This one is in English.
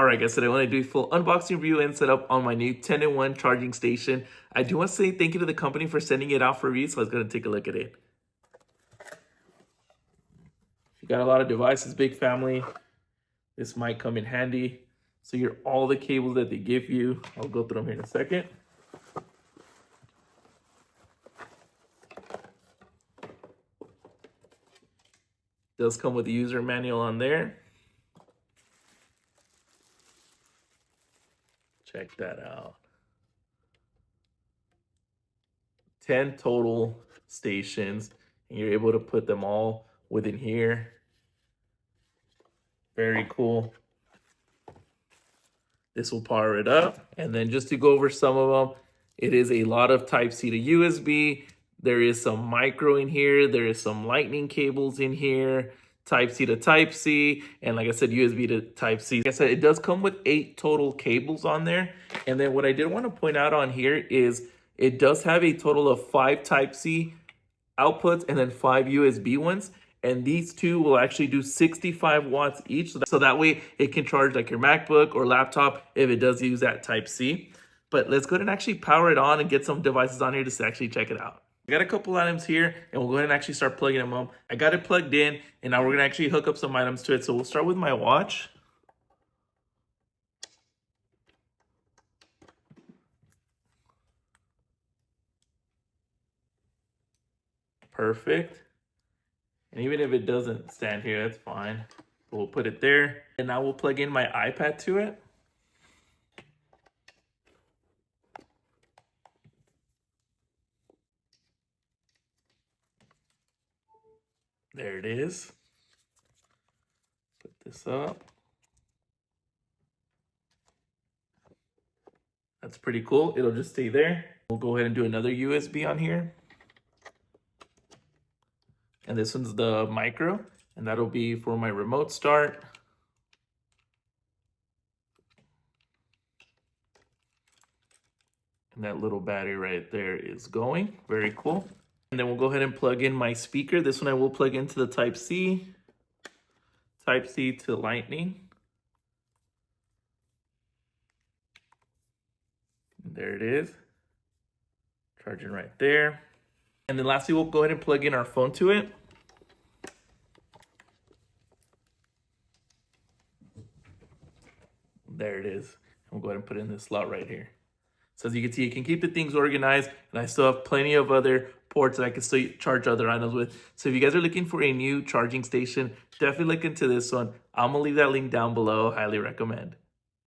Alright guys, today I want to do a full unboxing review and setup on my new 10-in-1 charging station. I do want to say thank you to the company for sending it out for review, so let's go and take a look at it. If you got a lot of devices, big family, this might come in handy. So here are all the cables that they give you. I'll go through them here in a second. Does come with a user manual on there. Check that out. 10 total stations, and you're able to put them all within here. Very cool. This will power it up. And then just to go over some of them, it is a lot of Type-C to USB. There is some micro in here. There is some lightning cables in here. Type-C to Type-C, and like I said, USB to Type-C. Like I said, it does come with 8 total cables on there. And then what I did want to point out on here is it does have a total of 5 Type-C outputs and then 5 USB ones. And these two will actually do 65 watts each. So that way it can charge like your MacBook or laptop if it does use that Type-C. But let's go ahead and actually power it on and get some devices on here to actually check it out. I got a couple items here, and we'll go ahead and actually start plugging them up. I got it plugged in, and now we're going to actually hook up some items to it. So we'll start with my watch. Perfect. And even if it doesn't stand here, that's fine. But we'll put it there. And now we'll plug in my iPad to it. There it is. Put this up. That's pretty cool. It'll just stay there. We'll go ahead and do another USB on here. And this one's the micro, and that'll be for my remote start. And that little battery right there is going. Very cool. And then we'll go ahead and plug in my speaker. This one I will plug into the Type-C. Type-C to Lightning. And there it is. Charging right there. And then lastly, we'll go ahead and plug in our phone to it. There it is. We'll go ahead and put it in this slot right here. So as you can see, you can keep the things organized, and I still have plenty of other ports that I can still charge other items with. So if you guys are looking for a new charging station, definitely look into this one. I'm gonna leave that link down below. Highly recommend.